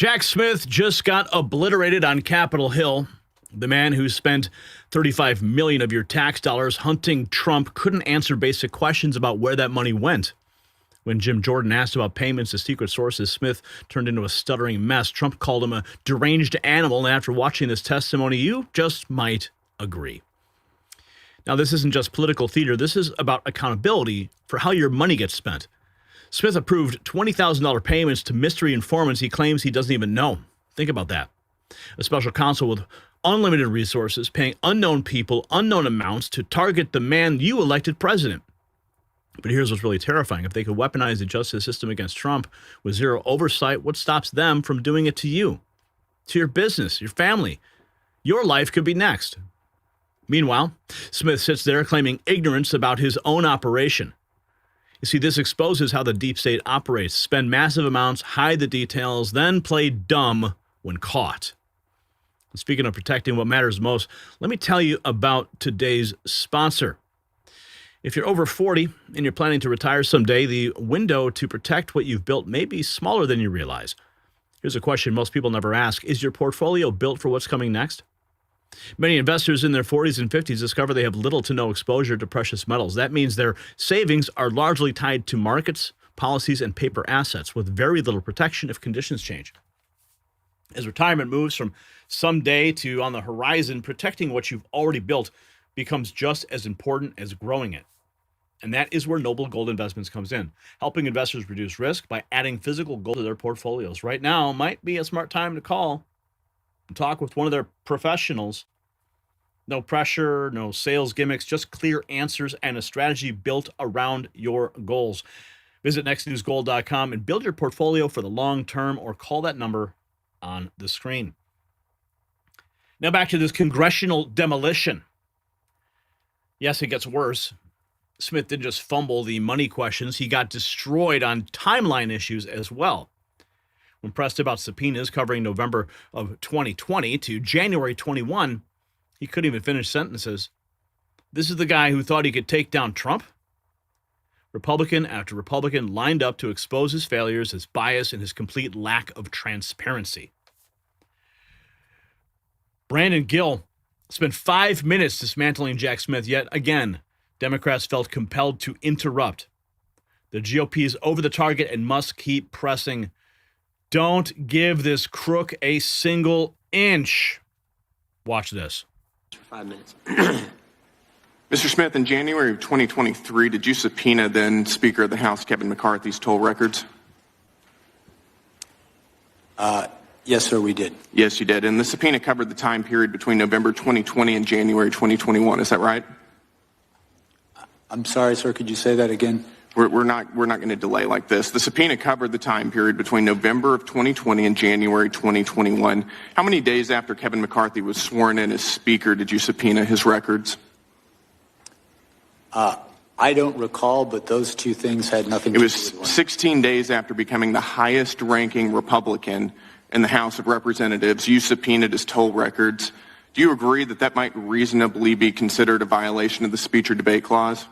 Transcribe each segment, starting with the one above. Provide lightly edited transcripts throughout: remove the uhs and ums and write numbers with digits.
Jack Smith just got obliterated on Capitol Hill. The man who spent $35 million of your tax dollars hunting Trump couldn't answer basic questions about where that money went. When Jim Jordan asked about payments to secret sources, Smith turned into a stuttering mess. Trump called him a deranged animal, and after watching this testimony, you just might agree. Now, this isn't just political theater. This is about accountability for how your money gets spent. Smith approved $20,000 payments to mystery informants he claims he doesn't even know. Think about that. A special counsel with unlimited resources paying unknown people unknown amounts to target the man you elected president. But here's what's really terrifying. If they could weaponize the justice system against Trump with zero oversight, what stops them from doing it to you, to your business, your family? Your life could be next. Meanwhile, Smith sits there claiming ignorance about his own operation. You see, this exposes how the deep state operates. Spend massive amounts, hide the details, then play dumb when caught. And speaking of protecting what matters most, let me tell you about today's sponsor. If you're over 40 and you're planning to retire someday, the window to protect what you've built may be smaller than you realize. Here's a question most people never ask. Is your portfolio built for what's coming next? Many investors in their 40s and 50s discover they have little to no exposure to precious metals. That means their savings are largely tied to markets, policies, and paper assets with very little protection if conditions change. As retirement moves from someday to on the horizon, protecting what you've already built becomes just as important as growing it. And that is where Noble Gold Investments comes in, helping investors reduce risk by adding physical gold to their portfolios. Right now might be a smart time to call and talk with one of their professionals. No pressure, no sales gimmicks, just clear answers and a strategy built around your goals. Visit nextnewsgold.com and build your portfolio for the long term, or call that number on the screen. Now back to this congressional demolition. Yes, it gets worse. Smith didn't just fumble the money questions. He got destroyed on timeline issues as well. When pressed about subpoenas covering November of 2020 to January 21, he couldn't even finish sentences. This is the guy who thought he could take down Trump? Republican after Republican lined up to expose his failures, his bias, and his complete lack of transparency. Brandon Gill spent 5 minutes dismantling Jack Smith. Yet again, Democrats felt compelled to interrupt. The GOP is over the target and must keep pressing. Don't give this crook a single inch. Watch this. For 5 minutes. Mr. Smith, in January of 2023, did you subpoena then Speaker of the House Kevin McCarthy's toll records? Yes, sir, we did. Yes, you did. And the subpoena covered the time period between November 2020 and January 2021. Is that right? I'm sorry, sir. Could you say that again? We're not going to delay like this. The subpoena covered the time period between November of 2020 and January 2021. How many days after Kevin McCarthy was sworn in as Speaker did you subpoena his records? I don't recall, but those two things had nothing to do with one. It was 16 days after becoming the highest-ranking Republican in the House of Representatives. You subpoenaed his toll records. Do you agree that that might reasonably be considered a violation of the speech or debate clause?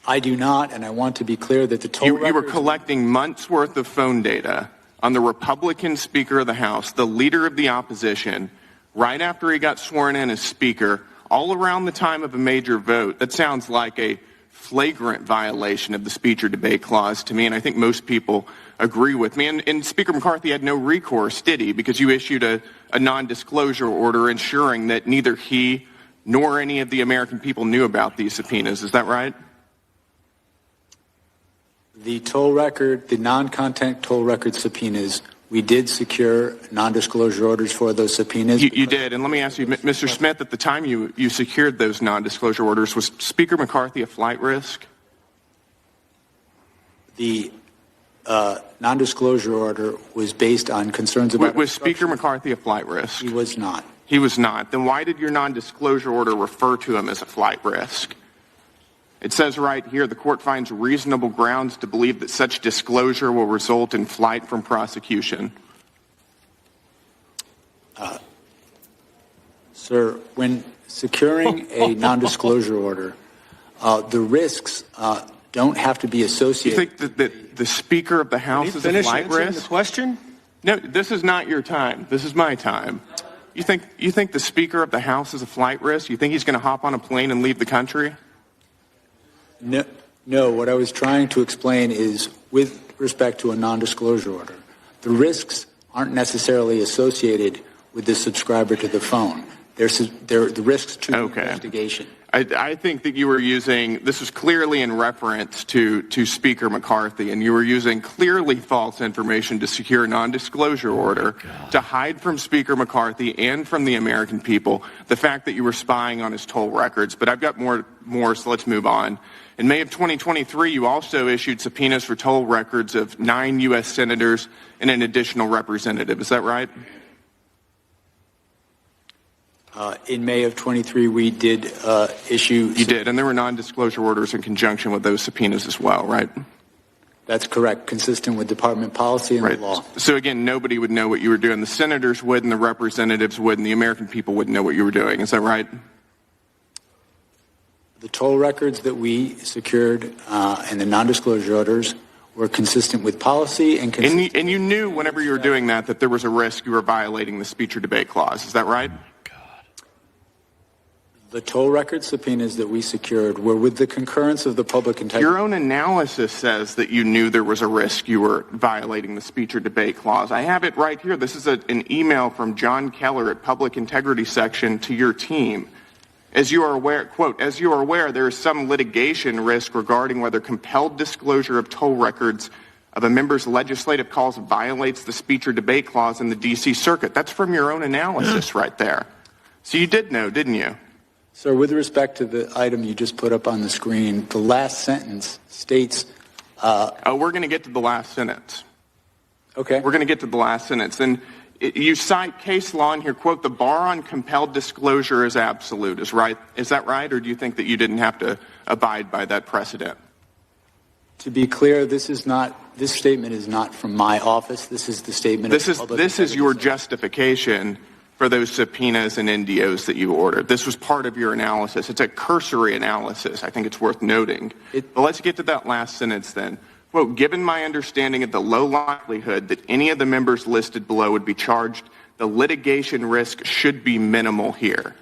I do not, and I want to be clear that the toll records... You were collecting months' worth of phone data on the Republican Speaker of the House, the leader of the opposition, right after he got sworn in as Speaker, all around the time of a major vote. That sounds like a flagrant violation of the speech or debate clause to me, and I think most people agree with me. And Speaker McCarthy had no recourse, did he? Because you issued a non-disclosure order ensuring that neither he nor any of the American people knew about these subpoenas. Is that right? The toll record, the non-content toll record subpoenas, we did secure non-disclosure orders for those subpoenas. You did. And let me ask you, Mr. Smith, at the time you secured those non-disclosure orders, was Speaker McCarthy a flight risk? The non-disclosure order was based on concerns about... Was Speaker McCarthy a flight risk? He was not. He was not. Then why did your non-disclosure order refer to him as a flight risk? It says right here, the court finds reasonable grounds to believe that such disclosure will result in flight from prosecution. Sir, when securing a non-disclosure order, the risks don't have to be You associated. think that the Speaker of the House is a flight risk? The question? No, this is not your time. This is my time. You think the Speaker of the House is a flight risk? You think he's going to hop on a plane and leave the country? No, what I was trying to explain is with respect to a non-disclosure order, the risks aren't necessarily associated with the subscriber to the phone. They're the risks to the investigation. I think that you were using, this was clearly in reference to Speaker McCarthy, and you were using clearly false information to secure a non-disclosure order to hide from Speaker McCarthy and from the American people the fact that you were spying on his toll records. But I've got more, so let's move on. In May of 2023, you also issued subpoenas for toll records of 9 U.S. senators and an additional representative. Is that right? In May of 23, we did issue... You did, and there were non-disclosure orders in conjunction with those subpoenas as well, right? That's correct, consistent with department policy and the law. So again, nobody would know what you were doing. The senators would, and the representatives would, and the American people wouldn't know what you were doing. Is that right? The toll records that we secured and the non-disclosure orders were consistent with policy and... And you knew whenever you were doing that there was a risk you were violating the speech or debate clause. Is that right? The toll record subpoenas that we secured were with the concurrence of the public integrity. Your own analysis says that you knew there was a risk you were violating the speech or debate clause. I have it right here. This is an email from John Keller at Public Integrity Section to your team. As you are aware, quote, as you are aware, there is some litigation risk regarding whether compelled disclosure of toll records of a member's legislative calls violates the speech or debate clause in the D.C. Circuit. That's from your own analysis right there. So you did know, didn't you? Sir, with respect to the item you just put up on the screen, the last sentence states... we're going to get to the last sentence. Okay. We're going to get to the last sentence. And you cite case law in here, quote, the bar on compelled disclosure is absolute. Is that right? Or do you think that you didn't have to abide by that precedent? To be clear, this statement is not from my office. This is the statement of the public. This is your justification for those subpoenas and NDOs that you ordered. This was part of your analysis. It's a cursory analysis. I think it's worth noting. But let's get to that last sentence then. Quote, given my understanding of the low likelihood that any of the members listed below would be charged, the litigation risk should be minimal here.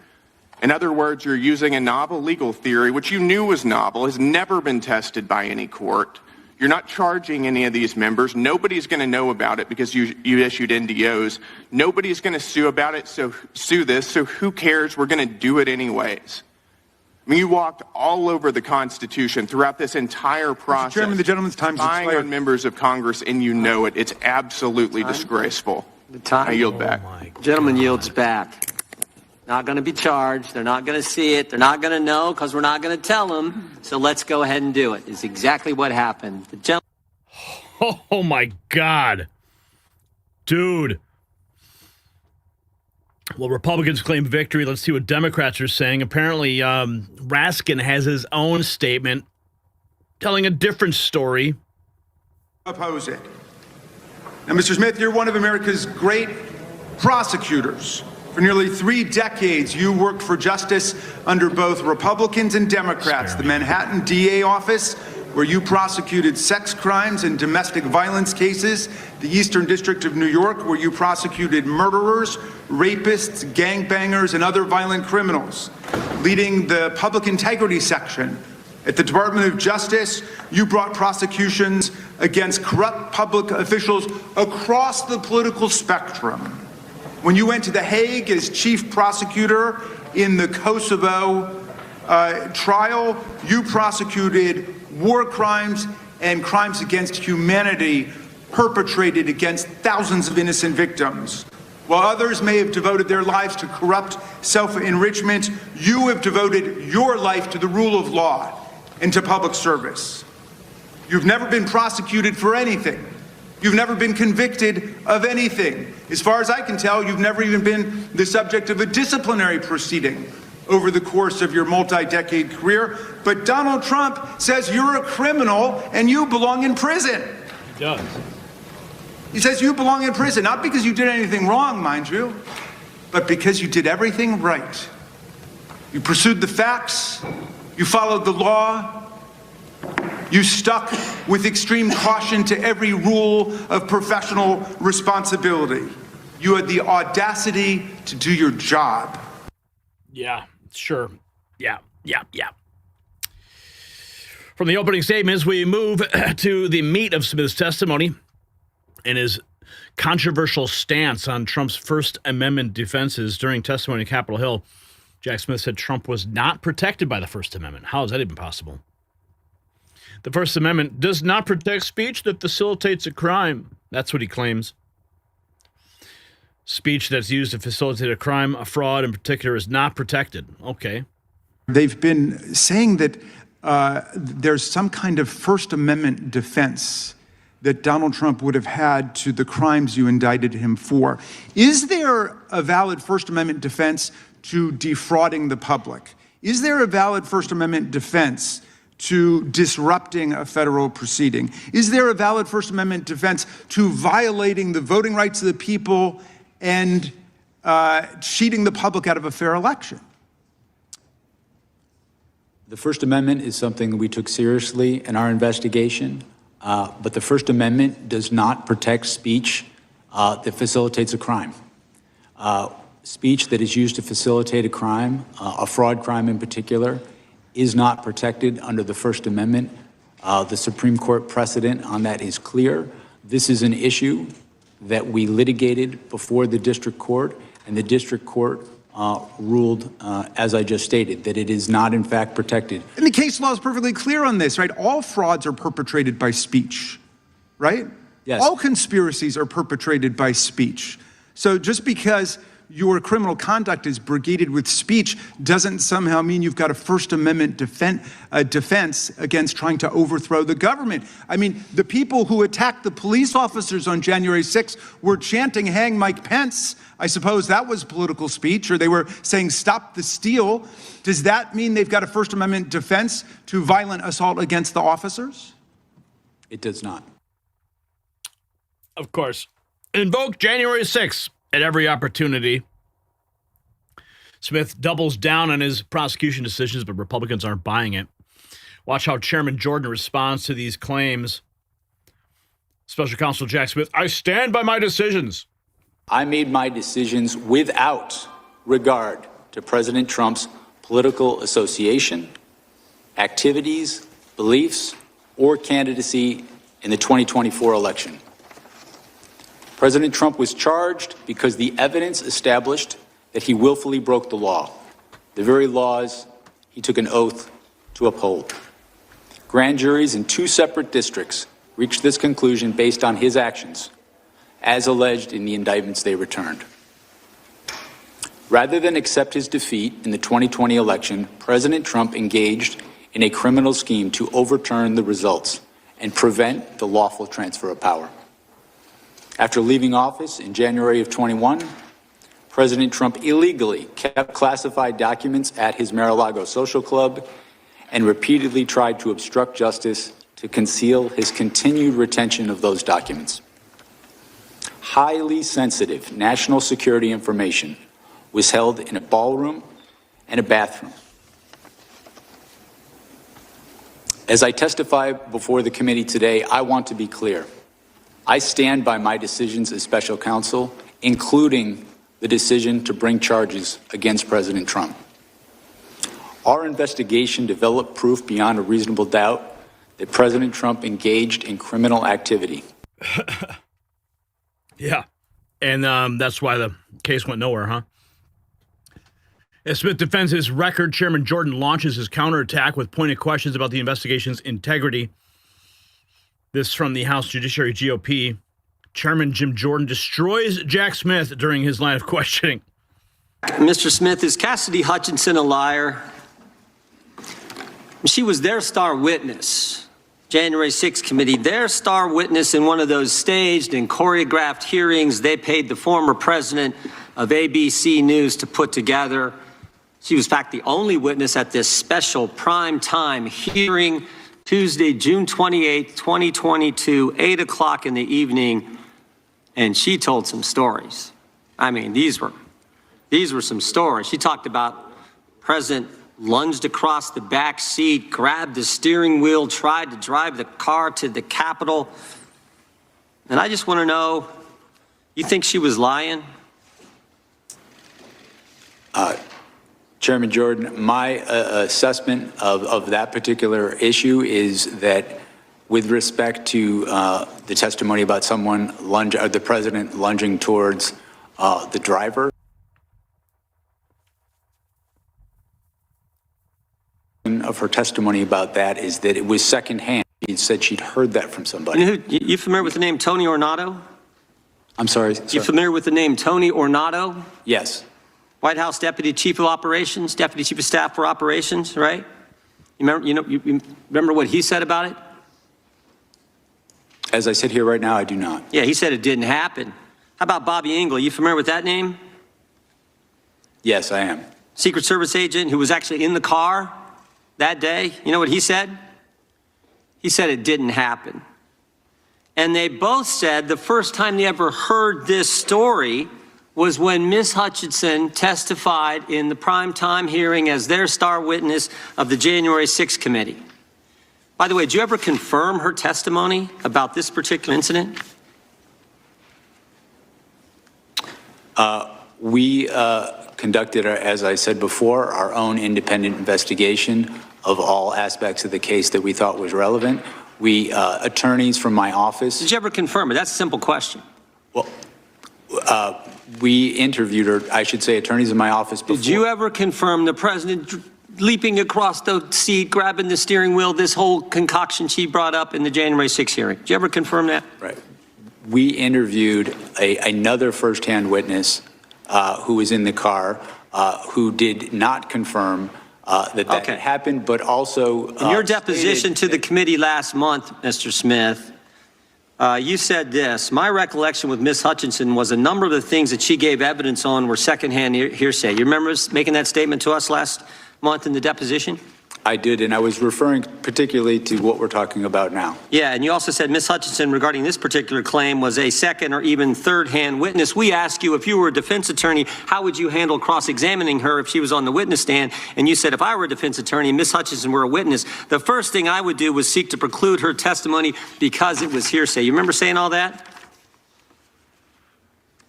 In other words, you're using a novel legal theory, which you knew was novel, has never been tested by any court. You're not charging any of these members. Nobody's going to know about it because you issued NDOs. Nobody's going to sue about it, so who cares? We're going to do it anyways. I mean, you walked all over the Constitution throughout this entire process. Mr. Chairman, the gentleman's time has expired. On members of Congress, and you know it. It's absolutely disgraceful. I yield back. Gentleman yields back. Not going to be charged. They're not going to see it. They're not going to know because we're not going to tell them. So let's go ahead and do it. Is exactly what happened. The Oh, my God. Dude. Well, Republicans claim victory. Let's see what Democrats are saying. Apparently, Raskin has his own statement telling a different story. Oppose it. Now, Mr. Smith, you're one of America's great prosecutors. For nearly 3 decades, you worked for justice under both Republicans and Democrats. The Manhattan DA office, where you prosecuted sex crimes and domestic violence cases. The Eastern District of New York, where you prosecuted murderers, rapists, gangbangers, and other violent criminals. Leading the Public Integrity Section at the Department of Justice, you brought prosecutions against corrupt public officials across the political spectrum. When you went to The Hague as chief prosecutor in the Kosovo trial, you prosecuted war crimes and crimes against humanity perpetrated against thousands of innocent victims. While others may have devoted their lives to corrupt self-enrichment, you have devoted your life to the rule of law and to public service. You've never been prosecuted for anything. You've never been convicted of anything. As far as I can tell, you've never even been the subject of a disciplinary proceeding over the course of your multi-decade career. But Donald Trump says you're a criminal and you belong in prison. He does. He says you belong in prison, not because you did anything wrong, mind you, but because you did everything right. You pursued the facts, you followed the law, You stuck with extreme caution to every rule of professional responsibility. You had the audacity to do your job. Yeah, sure. Yeah. From the opening statements, we move to the meat of Smith's testimony and his controversial stance on Trump's First Amendment defenses. During testimony in Capitol Hill, Jack Smith said Trump was not protected by the First Amendment. How is that even possible? The First Amendment does not protect speech that facilitates a crime. That's what he claims. Speech that's used to facilitate a crime, a fraud in particular, is not protected. Okay. They've been saying that there's some kind of First Amendment defense that Donald Trump would have had to the crimes you indicted him for. Is there a valid First Amendment defense to defrauding the public? Is there a valid First Amendment defense to disrupting a federal proceeding? Is there a valid First Amendment defense to violating the voting rights of the people and cheating the public out of a fair election? The First Amendment is something we took seriously in our investigation, but the First Amendment does not protect speech that facilitates a crime. Speech that is used to facilitate a crime, a fraud crime in particular, is not protected under the First Amendment. The Supreme Court precedent on that is clear. This is an issue that we litigated before the district court, and the district court ruled, as I just stated, that it is not in fact protected. And the case law is perfectly clear on this, right? All frauds are perpetrated by speech, right? Yes. All conspiracies are perpetrated by speech. So just because your criminal conduct is brigaded with speech doesn't somehow mean you've got a First Amendment defense against trying to overthrow the government. I mean, the people who attacked the police officers on January 6th were chanting, "Hang Mike Pence." I suppose that was political speech, or they were saying, "Stop the steal." Does that mean they've got a First Amendment defense to violent assault against the officers? It does not. Of course. Invoke January 6th at every opportunity. Smith doubles down on his prosecution decisions, but Republicans aren't buying it. Watch how Chairman Jordan responds to these claims. Special Counsel Jack Smith, "I stand by my decisions." I made my decisions without regard to President Trump's political association, activities, beliefs, or candidacy in the 2024 election. President Trump was charged because the evidence established that he willfully broke the law, the very laws he took an oath to uphold. Grand juries in 2 separate districts reached this conclusion based on his actions, as alleged in the indictments they returned. Rather than accept his defeat in the 2020 election, President Trump engaged in a criminal scheme to overturn the results and prevent the lawful transfer of power. After leaving office in January of 21, President Trump illegally kept classified documents at his Mar-a-Lago social club and repeatedly tried to obstruct justice to conceal his continued retention of those documents. Highly sensitive national security information was held in a ballroom and a bathroom. As I testify before the committee today, I want to be clear. I stand by my decisions as special counsel, including the decision to bring charges against President Trump. Our investigation developed proof beyond a reasonable doubt that President Trump engaged in criminal activity. Yeah, and that's why the case went nowhere, huh? As Smith defends his record, Chairman Jordan launches his counterattack with pointed questions about the investigation's integrity. This from the House Judiciary GOP. Chairman Jim Jordan destroys Jack Smith during his line of questioning. Mr. Smith, is Cassidy Hutchinson a liar? She was their star witness, January 6th committee, their star witness in one of those staged and choreographed hearings they paid the former president of ABC News to put together. She was, in fact, the only witness at this special prime time hearing Tuesday, June 28th, 2022, 8 o'clock in the evening, and she told some stories. I mean, these were some stories. She talked about President lunged across the back seat, grabbed the steering wheel, tried to drive the car to the Capitol. And I just want to know, you think she was lying? Chairman Jordan, my assessment of that particular issue is that with respect to the testimony about someone the president lunging towards the driver, of her testimony about that is that it was secondhand. She said she'd heard that from somebody. You familiar with the name Tony Ornato? I'm sorry. You familiar with the name Tony Ornato? Yes. White House Deputy Chief of Operations, Deputy Chief of Staff for Operations, right? You remember what he said about it? As I sit here right now, I do not. Yeah, he said it didn't happen. How about Bobby Engel? You familiar with that name? Yes, I am. Secret Service agent who was actually in the car that day. You know what he said? He said it didn't happen. And they both said the first time they ever heard this story was when Ms. Hutchinson testified in the primetime hearing as their star witness of the January 6th committee. By the way, did you ever confirm her testimony about this particular incident? We conducted, as I said before, our own independent investigation of all aspects of the case that we thought was relevant. We, attorneys from my office. Did you ever confirm it? That's a simple question. Well, we interviewed her, I should say, attorneys in my office before. Did you ever confirm the president leaping across the seat, grabbing the steering wheel, this whole concoction she brought up in the January 6th hearing? Did you ever confirm that? Right. We interviewed another firsthand witness who was in the car who did not confirm that had happened, but also in your deposition to the committee last month, Mr. Smith, you said this: my recollection with Ms. Hutchinson was a number of the things that she gave evidence on were secondhand hearsay. You remember making that statement to us last month in the deposition? I did, and I was referring particularly to what we're talking about now. Yeah, and you also said Ms. Hutchinson, regarding this particular claim, was a second or even third-hand witness. We asked you, if you were a defense attorney, how would you handle cross-examining her if she was on the witness stand? And you said, if I were a defense attorney and Ms. Hutchinson were a witness, the first thing I would do was seek to preclude her testimony because it was hearsay. You remember saying all that?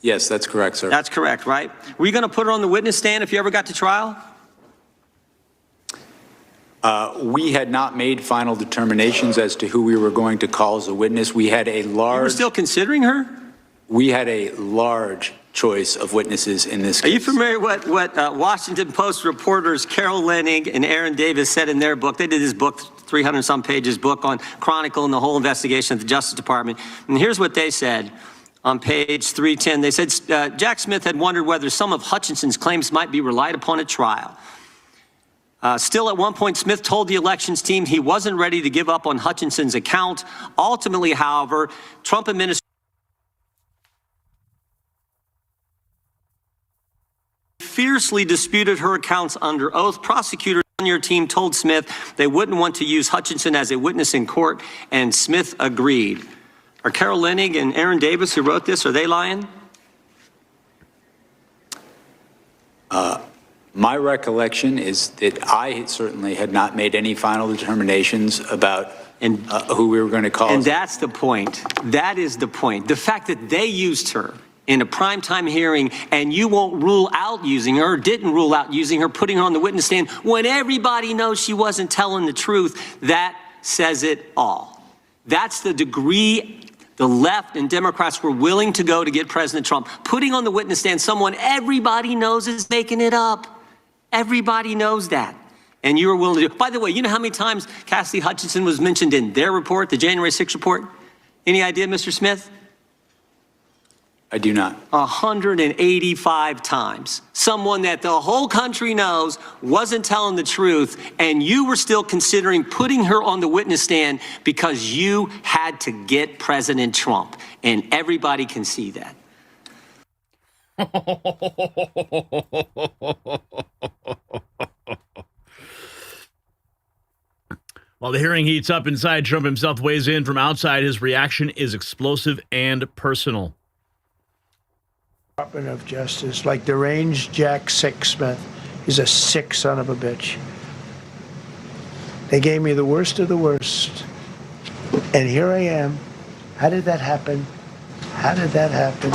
Yes, that's correct, sir. That's correct, right? Were you going to put her on the witness stand if you ever got to trial? We had not made final determinations as to who we were going to call as a witness. We had a large... You were still considering her? We had a large choice of witnesses in this case. Are you familiar with what Washington Post reporters Carol Leonnig and Aaron Davis said in their book? They did this book, 300-some pages book on Chronicle and the whole investigation of the Justice Department. And here's what they said on page 310. They said Jack Smith had wondered whether some of Hutchinson's claims might be relied upon at trial. Still, at one point, Smith told the elections team he wasn't ready to give up on Hutchinson's account. Ultimately, however, Trump administration fiercely disputed her accounts under oath. Prosecutors on your team told Smith they wouldn't want to use Hutchinson as a witness in court, and Smith agreed. Are Carol Leonnig and Aaron Davis, who wrote this, are they lying? My recollection is that I certainly had not made any final determinations about who we were going to call. And that's the point. That is the point. The fact that they used her in a primetime hearing and you won't rule out using her, or didn't rule out using her, putting her on the witness stand when everybody knows she wasn't telling the truth, that says it all. That's the degree the left and Democrats were willing to go to get President Trump, putting on the witness stand someone everybody knows is making it up. Everybody knows that. And you were willing to do it. By the way, you know how many times Cassidy Hutchinson was mentioned in their report, the January 6th report? Any idea, Mr. Smith? I do not. 185 times. Someone that the whole country knows wasn't telling the truth, and you were still considering putting her on the witness stand because you had to get President Trump. And everybody can see that. While the hearing heats up inside, Trump himself weighs in from outside. His reaction is explosive and personal. Department of Justice, like deranged Jack Smith, is a sick son of a bitch. They gave me the worst of the worst. And here I am. How did that happen? How did that happen?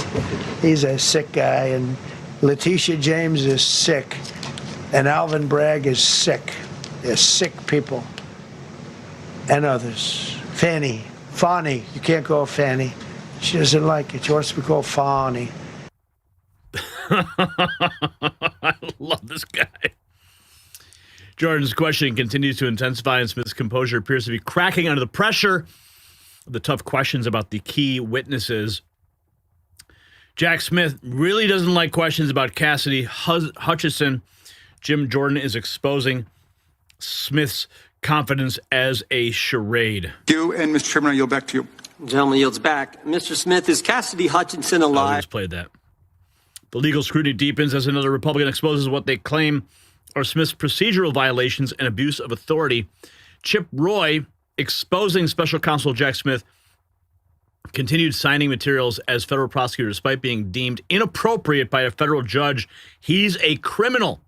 He's a sick guy, and Letitia James is sick, and Alvin Bragg is sick. They're sick people. And others. Fanny. You can't call Fanny. She doesn't like it. She wants to be called Fanny. I love this guy. Jordan's questioning continues to intensify, and Smith's composure appears to be cracking under the pressure of the tough questions about the key witnesses. Jack Smith really doesn't like questions about Cassidy Hutchinson. Jim Jordan is exposing Smith's confidence as a charade. You and Mr. Chairman, I yield back to you. Gentleman yields back. Mr. Smith, is Cassidy Hutchinson I alive? just played that. The legal scrutiny deepens as another Republican exposes what they claim are Smith's procedural violations and abuse of authority. Chip Roy, exposing special counsel Jack Smith, continued signing materials as federal prosecutor despite being deemed inappropriate by a federal judge. He's a criminal.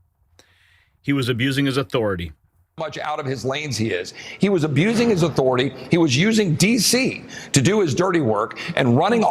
He was abusing his authority. Much out of his lanes he is. He was abusing his authority. He was using D.C. to do his dirty work and running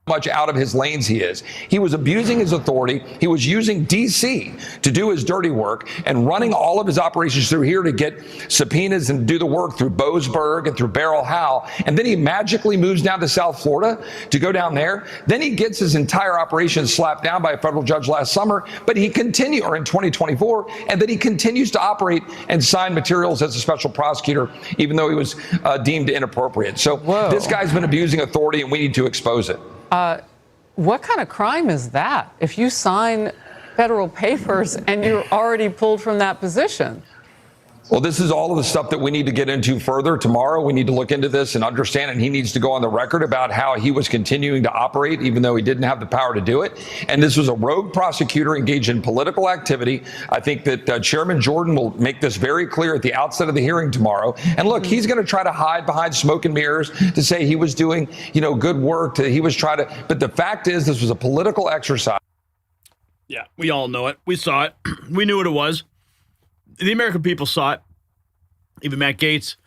much out of his lanes he is. He was abusing his authority. He was using D.C. to do his dirty work and running all of his operations through here to get subpoenas and do the work through Boasberg and through Beryl Howell. And then he magically moves down to South Florida to go down there. Then he gets his entire operation slapped down by a federal judge last summer, but he continues, or in 2024, and then he continues to operate and sign materials as a special prosecutor, even though he was deemed inappropriate. So this guy's been abusing authority, and we need to expose it. What kind of crime is that if you sign federal papers and you're already pulled from that position? Well, this is all of the stuff that we need to get into further tomorrow. We need to look into this and understand, and he needs to go on the record about how he was continuing to operate even though he didn't have the power to do it. And this was a rogue prosecutor engaged in political activity. I think that Chairman Jordan will make this very clear at the outset of the hearing tomorrow. And look, he's going to try to hide behind smoke and mirrors to say he was doing, good work. He was trying to. But the fact is, this was a political exercise. Yeah, we all know it. We saw it. We knew what it was. The American people saw it. Even Matt Gaetz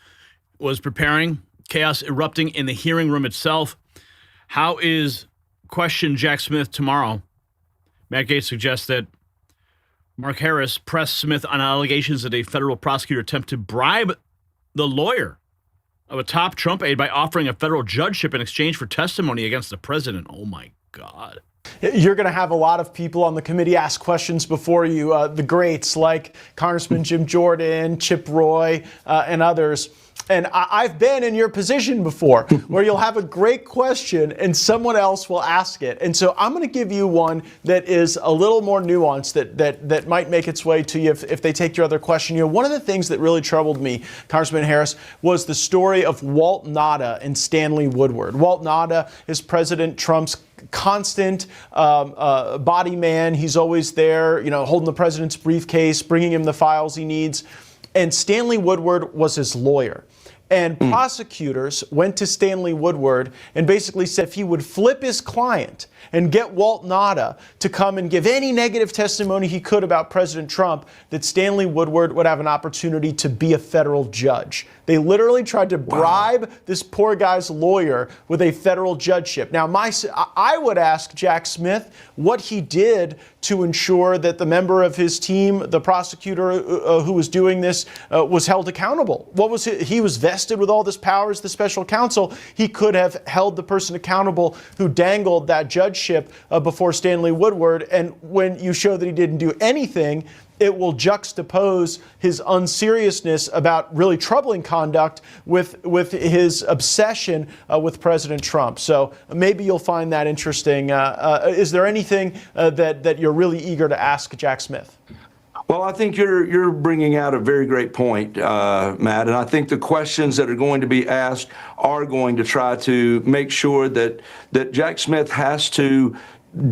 was preparing, chaos erupting in the hearing room itself. How is question Jack Smith tomorrow? Matt Gaetz suggests that Mark Harris pressed Smith on allegations that a federal prosecutor attempted to bribe the lawyer of a top Trump aide by offering a federal judgeship in exchange for testimony against the president. Oh, my God. You're going to have a lot of people on the committee ask questions before you, the greats like Congressman Jim Jordan, Chip Roy, and others. And I've been in your position before where you'll have a great question and someone else will ask it. And so I'm going to give you one that is a little more nuanced that might make its way to you if they take your other question. One of the things that really troubled me, Congressman Harris, was the story of Walt Nauta and Stanley Woodward. Walt Nauta is President Trump's constant body man. He's always there, holding the president's briefcase, bringing him the files he needs. And Stanley Woodward was his lawyer. And prosecutors went to Stanley Woodward and basically said if he would flip his client and get Walt Nauta to come and give any negative testimony he could about President Trump, that Stanley Woodward would have an opportunity to be a federal judge. They literally tried to bribe this poor guy's lawyer with a federal judgeship. Now, I would ask Jack Smith what he did to ensure that the member of his team, the prosecutor who was doing this, was held accountable. What was he was vested with all this power as the special counsel. He could have held the person accountable who dangled that judgeship before Stanley Woodward. And when you show that he didn't do anything, it will juxtapose his unseriousness about really troubling conduct with his obsession with President Trump. So maybe you'll find that interesting. Is there anything that you're really eager to ask Jack Smith? Well, I think you're bringing out a very great point, Matt, and I think the questions that are going to be asked are going to try to make sure that Jack Smith has to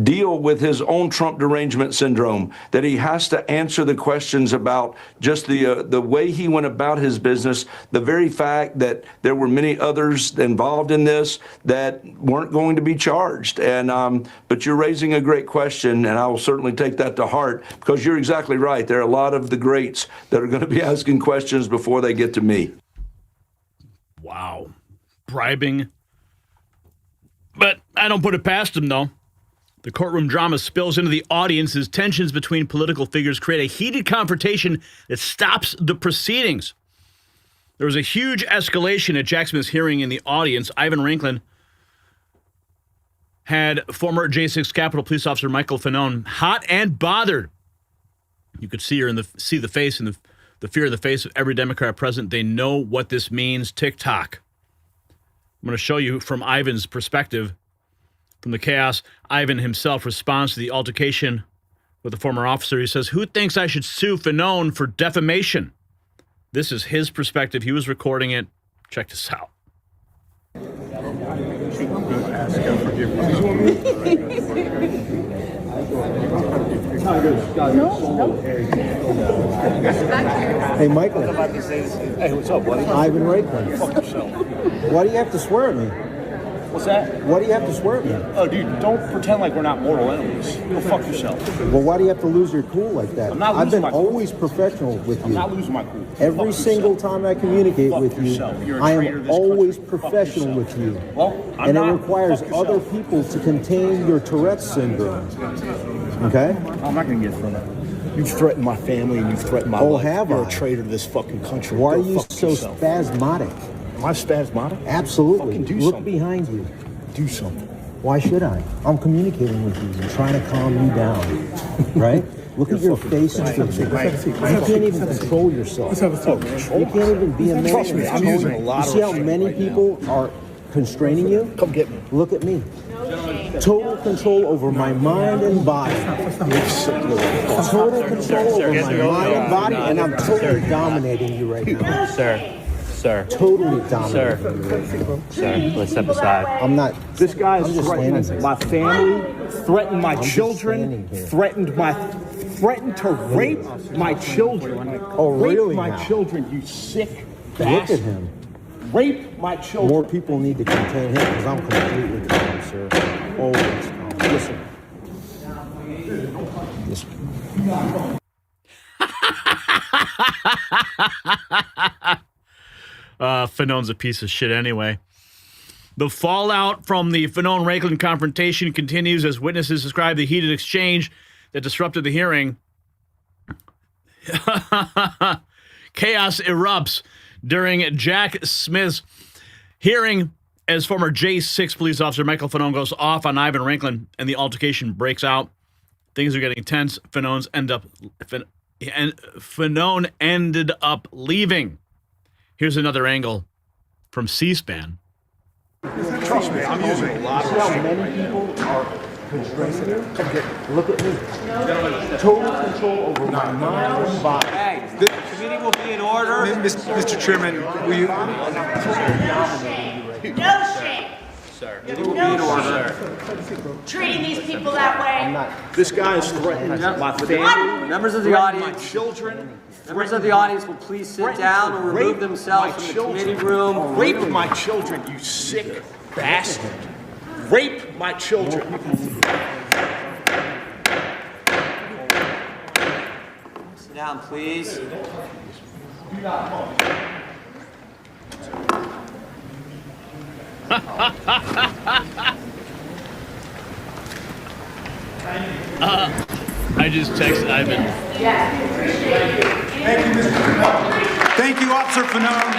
deal with his own Trump derangement syndrome, that he has to answer the questions about just the way he went about his business, the very fact that there were many others involved in this that weren't going to be charged. And but you're raising a great question, and I will certainly take that to heart, because you're exactly right. There are a lot of the greats that are going to be asking questions before they get to me. Wow. Bribing. But I don't put it past him, though. The courtroom drama spills into the audience as tensions between political figures create a heated confrontation that stops the proceedings. There was a huge escalation at Jack Smith's hearing in the audience. Ivan Ranklin had former J6 Capitol Police Officer Michael Fanone hot and bothered. You could see the face and the fear in the face of every Democrat present. They know what this means. TikTok. I'm going to show you from Ivan's perspective. From the chaos, Ivan himself responds to the altercation with a former officer. He says, "Who thinks I should sue Fanone for defamation?" This is his perspective. He was recording it. Check this out. Hey, Michael. Hey, what's up, buddy? Ivan Ranklin. Fuck yourself. Why do you have to swear at me? What's that? Why do you have to swear at me? Oh, dude, don't pretend like we're not mortal enemies. Go fuck yourself. Well, why do you have to lose your cool like that? I'm not losing my cool. I've been always professional with you. I'm not losing my cool. Every single time I communicate with you, I am always professional with you. Well, and it requires other people to contain your Tourette's syndrome. Okay? I'm not going to get from it. You've threatened my family and you've threatened my life. Have You're a traitor to this fucking country. Why are you so spasmodic? Am I spasmodic? Absolutely. Look behind you. Do something. Why should I? I'm communicating with you and trying to calm you down. Right? Look at your face. You can't even control yourself. You can't even be a man. Trust me, I'm using a lot of. You see how many people are constraining you? Come get me. Look at me. Total control over my mind and body. Total control over my mind and body, and I'm totally dominating you right now. Sir. Totally dominating. Sir, let's step aside. I'm not. This guy is threatened my family, threatened my children, threatened to rape my children. Oh, really? Rape my children, you sick bastard. Look at him. Rape my children. More people need to contain him because I'm completely calm, sir. Always calm. Listen. Fanone's a piece of shit anyway. The fallout from the Fanone-Ranklin confrontation continues as witnesses describe the heated exchange that disrupted the hearing. Chaos erupts during Jack Smith's hearing as former J6 police officer Michael Fanone goes off on Ivan Ranklin and the altercation breaks out. Things are getting tense. Fanone ended up leaving. Here's another angle from C-SPAN. Trust me, I'm using a lot of. See how many people are constraining you? Look at me. Total control over my mind and body. Hey, the committee will be in order. Mr. Chairman, will you? No shame. Sir, it will be in order. Treating these people that way. This guy is threatening my family. Members of the audience. My children. Members of the audience will please sit down or remove themselves from the committee room. Rape my children, you sick bastard. Rape my children. Sit down, please. I just texted Ivan. Thank you, Mr. Fanone. Thank you, Officer Fanone.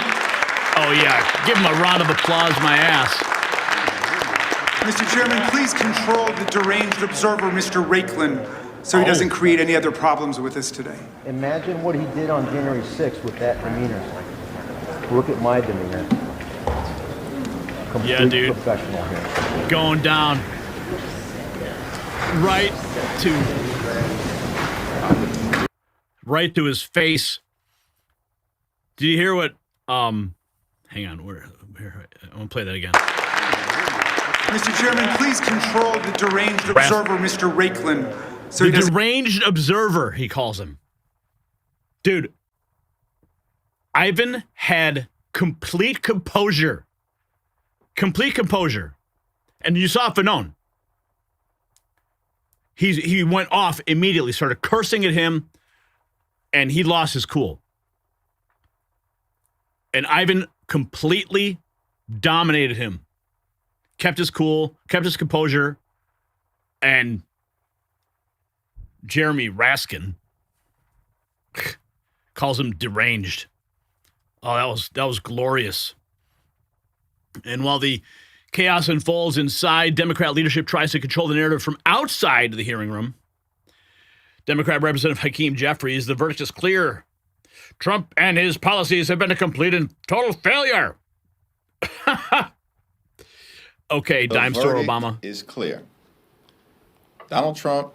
Oh, yeah. Give him a round of applause, my ass. Mr. Chairman, please control the deranged observer, Mr. Ranklin, so he doesn't create any other problems with us today. Imagine what he did on January 6th with that demeanor. Look at my demeanor. Yeah, dude. Professional here. Going down right to his face. Did you hear what hang on, here, I want to play that again. Mr. Chairman, please control the deranged observer, Mr. Raiklan. The deranged observer, he calls him. Dude, Ivan had complete composure. Complete composure. And you saw Fanon. He went off immediately, started cursing at him, and he lost his cool. And Ivan completely dominated him. Kept his cool, kept his composure, and Jeremy Raskin calls him deranged. Oh, that was glorious. And while the chaos unfolds inside, Democrat leadership tries to control the narrative from outside the hearing room. Democrat Representative Hakeem Jeffries, the verdict is clear. Trump and his policies have been a complete and total failure. Okay, Dime Store Obama. Is clear. Donald Trump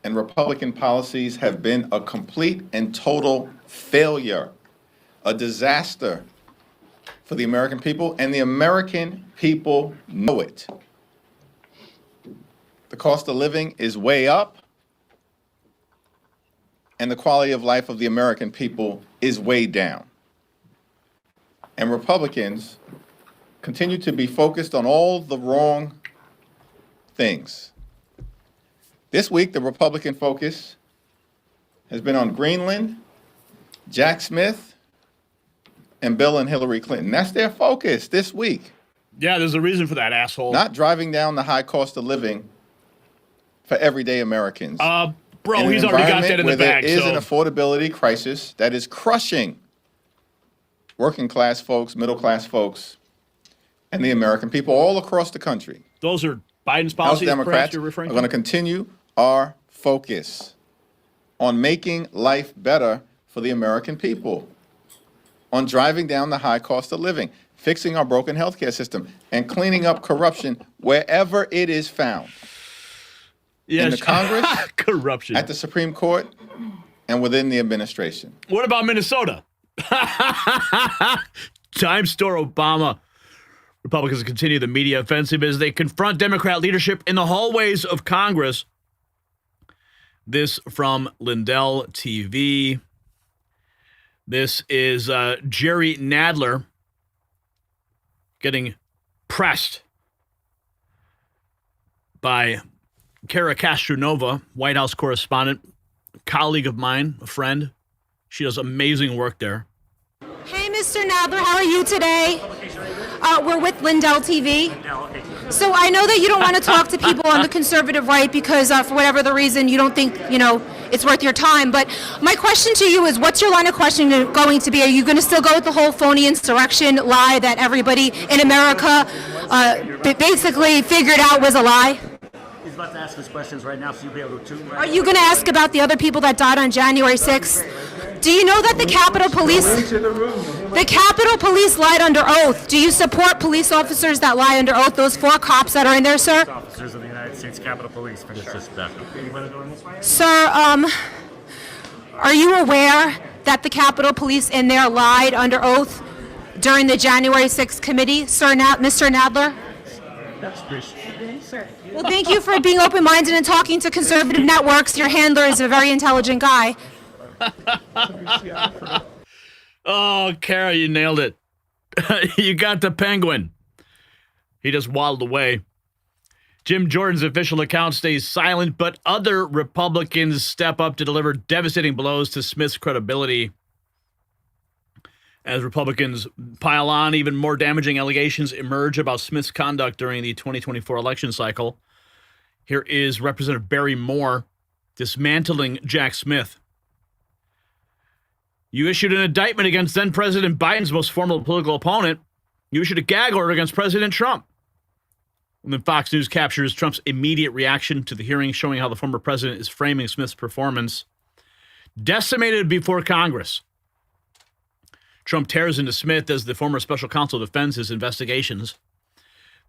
and Republican policies have been a complete and total failure, a disaster for the American people, and the American people know it. The cost of living is way up, and the quality of life of the American people is way down. And Republicans continue to be focused on all the wrong things. This week, the Republican focus has been on Greenland, Jack Smith, and Bill and Hillary Clinton. That's their focus this week. Yeah, there's a reason for that, asshole. Not driving down the high cost of living for everyday Americans. Bro, he's already got that in the bag. There is an affordability crisis that is crushing working class folks, middle class folks, and the American people all across the country. Those are Biden's policies. House Democrats you're are referring going to continue our focus on making life better for the American people, on driving down the high cost of living, fixing our broken healthcare system, and cleaning up corruption wherever it is found. Yes. In the Congress, corruption, at the Supreme Court, and within the administration. What about Minnesota? Time Store Obama. Republicans continue the media offensive as they confront Democrat leadership in the hallways of Congress. This from Lindell TV. This is Jerry Nadler getting pressed by Kara Castronova, White House correspondent, colleague of mine, a friend. She does amazing work there. Hey, Mr. Nadler, how are you today? We're with Lindell TV. So I know that you don't want to talk to people on the conservative right because for whatever the reason you don't think, it's worth your time. But my question to you is, what's your line of questioning going to be? Are you going to still go with the whole phony insurrection lie that everybody in America basically figured out was a lie? He's about to ask his questions right now, so you'll be able to. Right? Are you going to ask about the other people that died on January 6th? Do you know that the Capitol Police lied under oath? Do you support police officers that lie under oath? Those 4 cops that are in there, sir? Officers of the United States Capitol Police. For this Sir, are you aware that the Capitol Police in there lied under oath during the January 6th committee, Mr. Nadler? Well, thank you for being open-minded and talking to conservative networks. Your handler is a very intelligent guy. Oh, Kara, you nailed it. You got the penguin. He just waddled away. Jim Jordan's official account stays silent, but other Republicans step up to deliver devastating blows to Smith's credibility. As Republicans pile on, even more damaging allegations emerge about Smith's conduct during the 2024 election cycle. Here is Representative Barry Moore dismantling Jack Smith. You issued an indictment against then-President Biden's most formidable political opponent. You issued a gag order against President Trump. And then Fox News captures Trump's immediate reaction to the hearing, showing how the former president is framing Smith's performance. Decimated before Congress. Trump tears into Smith as the former special counsel defends his investigations.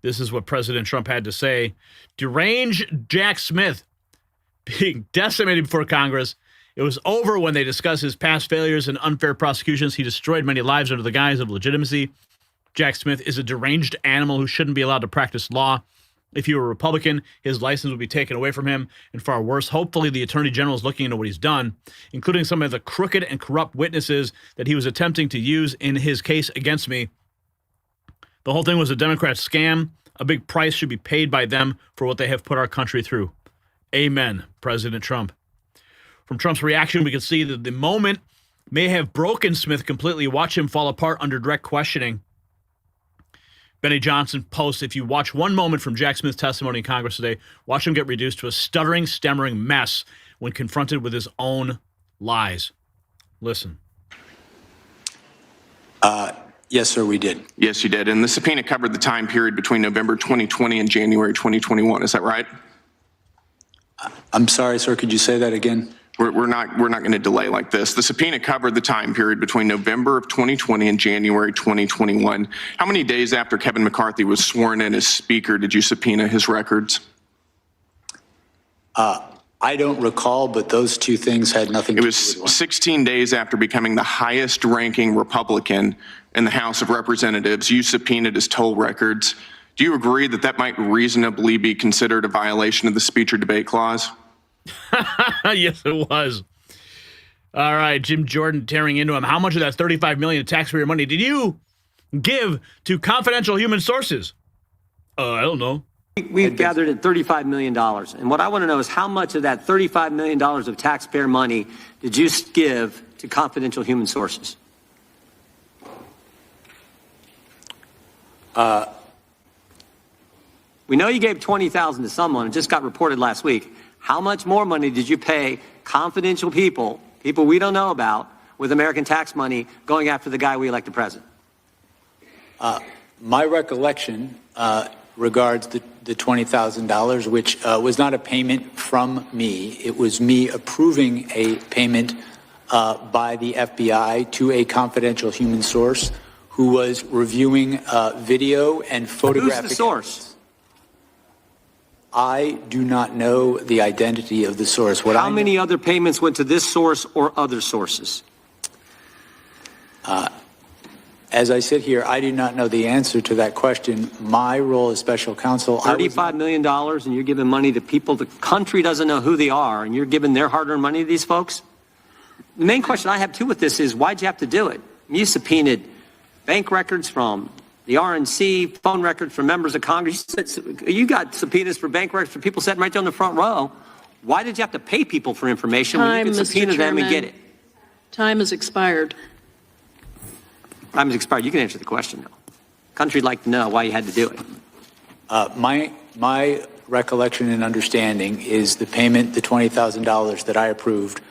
This is what President Trump had to say. Deranged Jack Smith being decimated before Congress. It was over when they discussed his past failures and unfair prosecutions. He destroyed many lives under the guise of legitimacy. Jack Smith is a deranged animal who shouldn't be allowed to practice law. If he were a Republican, his license would be taken away from him, and far worse, hopefully the Attorney General is looking into what he's done, including some of the crooked and corrupt witnesses that he was attempting to use in his case against me. The whole thing was a Democrat scam. A big price should be paid by them for what they have put our country through. Amen, President Trump. From Trump's reaction, we can see that the moment may have broken Smith completely. Watch him fall apart under direct questioning. Benny Johnson posts, if you watch one moment from Jack Smith's testimony in Congress today, watch him get reduced to a stuttering, stammering mess when confronted with his own lies. Listen. Yes, sir, we did. Yes, you did. And the subpoena covered the time period between November 2020 and January 2021. Is that right? I'm sorry, sir. Could you say that again? We're not going to delay like this. The subpoena covered the time period between November of 2020 and January 2021. How many days after Kevin McCarthy was sworn in as Speaker did you subpoena his records? I don't recall, but those two things had nothing to do with one. It was 16 days after becoming the highest ranking Republican in the House of Representatives. You subpoenaed his toll records. Do you agree that that might reasonably be considered a violation of the speech or debate clause? Yes, it was. All right, Jim Jordan tearing into him. How much of that $35 million of taxpayer money did you give to confidential human sources? I don't know. We've gathered at $35 million. And what I want to know is how much of that $35 million of taxpayer money did you give to confidential human sources? We know you gave $20,000 to someone. It just got reported last week. How much more money did you pay confidential people we don't know about, with American tax money going after the guy we elected president? My recollection regards the $20,000, which was not a payment from me. It was me approving a payment by the FBI to a confidential human source who was reviewing video and photographic. Who's the source? I do not know the identity of the source. How many other payments went to this source or other sources? As I sit here, I do not know the answer to that question. My role as special counsel, $35 million, and you're giving money to people the country doesn't know who they are, and you're giving their hard-earned money to these folks? The main question I have, too, with this is, why'd you have to do it? You subpoenaed bank records from the RNC, phone records from members of Congress. You got subpoenas for bank records for people sitting right there on the front row. Why did you have to pay people for information when you could subpoena them and get it? Time has expired. Time has expired. You can answer the question, though. Country'd like to know why you had to do it. My recollection and understanding is the payment, the $20,000 that I approved,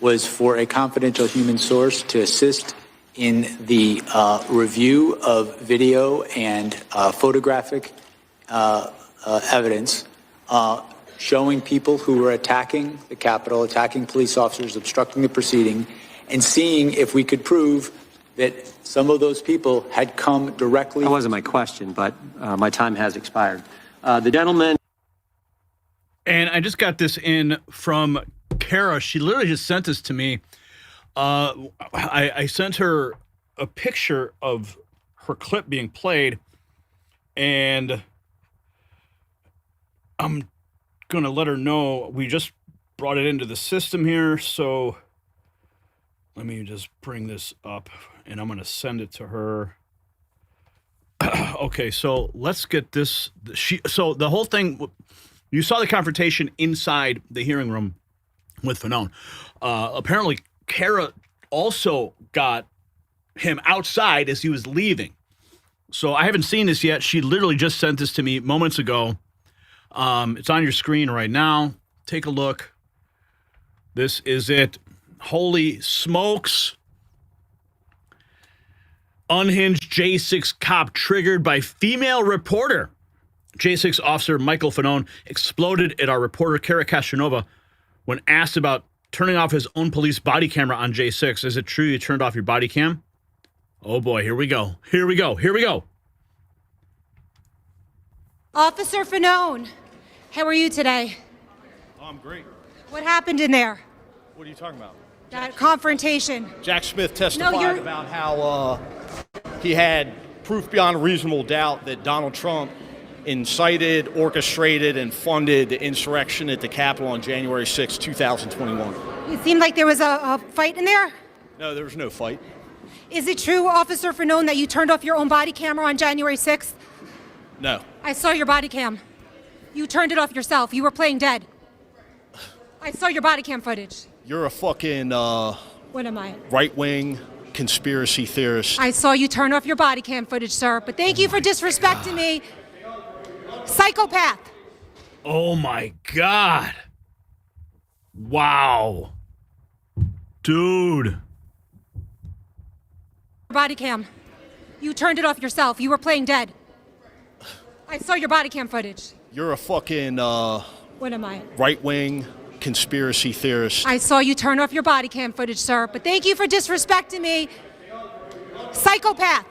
was for a confidential human source to assist in the review of video and photographic evidence showing people who were attacking the Capitol, attacking police officers, obstructing the proceeding, and seeing if we could prove that some of those people had come directly. That wasn't my question, but my time has expired. The gentleman. And I just got this in from Kara. She literally just sent this to me. I sent her a picture of her clip being played, and I'm going to let her know we just brought it into the system here. So let me just bring this up, and I'm going to send it to her. Okay, so let's get this. So the whole thing, you saw the confrontation inside the hearing room with Fanone. Apparently, Kara also got him outside as he was leaving. So I haven't seen this yet. She literally just sent this to me moments ago. It's on your screen right now. Take a look. This is it. Holy smokes. Unhinged J6 cop triggered by female reporter. J6 officer Michael Fanone exploded at our reporter Kara Castronova when asked about turning off his own police body camera on J6. Is it true you turned off your body cam? Oh boy, here we go. Here we go. Here we go. Officer Fanone, how are you today? Oh, I'm great. What happened in there? What are you talking about? That confrontation. Jack Smith testified about how he had proof beyond reasonable doubt that Donald Trump incited, orchestrated, and funded the insurrection at the Capitol on January 6, 2021. It seemed like there was a fight in there. No, there was no fight. Is it true, Officer Fanone, that you turned off your own body camera on January 6th? No. I saw your body cam. You turned it off yourself. You were playing dead. I saw your body cam footage. You're a fucking What am I? right-wing conspiracy theorist. I saw you turn off your body cam footage, sir. But thank you for disrespecting me. Psychopath. Oh my God. Wow. Dude. Body cam. You turned it off yourself. You were playing dead. I saw your body cam footage. You're a fucking What am I? right-wing conspiracy theorist. I saw you turn off your body cam footage, sir. But thank you for disrespecting me. Psychopath.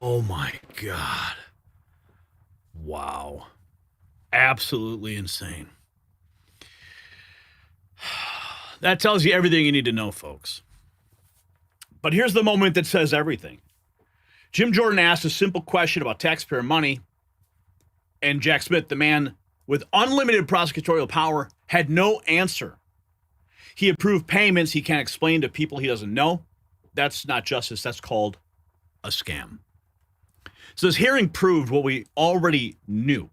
Oh my God. Wow. Absolutely insane. That tells you everything you need to know, folks. But here's the moment that says everything. Jim Jordan asked a simple question about taxpayer money, and Jack Smith, the man with unlimited prosecutorial power, had no answer. He approved payments he can't explain to people he doesn't know. That's not justice. That's called a scam. So this hearing proved what we already knew.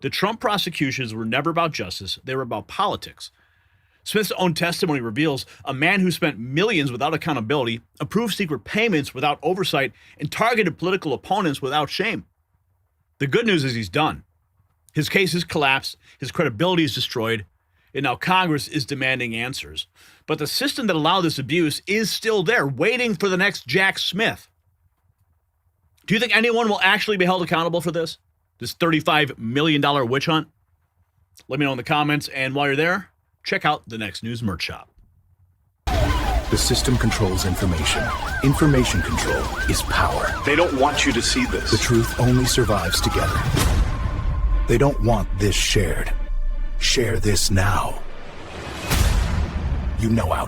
The Trump prosecutions were never about justice. They were about politics. Smith's own testimony reveals a man who spent millions without accountability, approved secret payments without oversight, and targeted political opponents without shame. The good news is he's done. His case has collapsed, his credibility is destroyed, and now Congress is demanding answers. But the system that allowed this abuse is still there, waiting for the next Jack Smith. Do you think anyone will actually be held accountable for this? This $35 million witch hunt? Let me know in the comments, and while you're there, check out the Next News merch shop. The system controls information. Information control is power. They don't want you to see this. The truth only survives together. They don't want this shared. Share this now. You know out.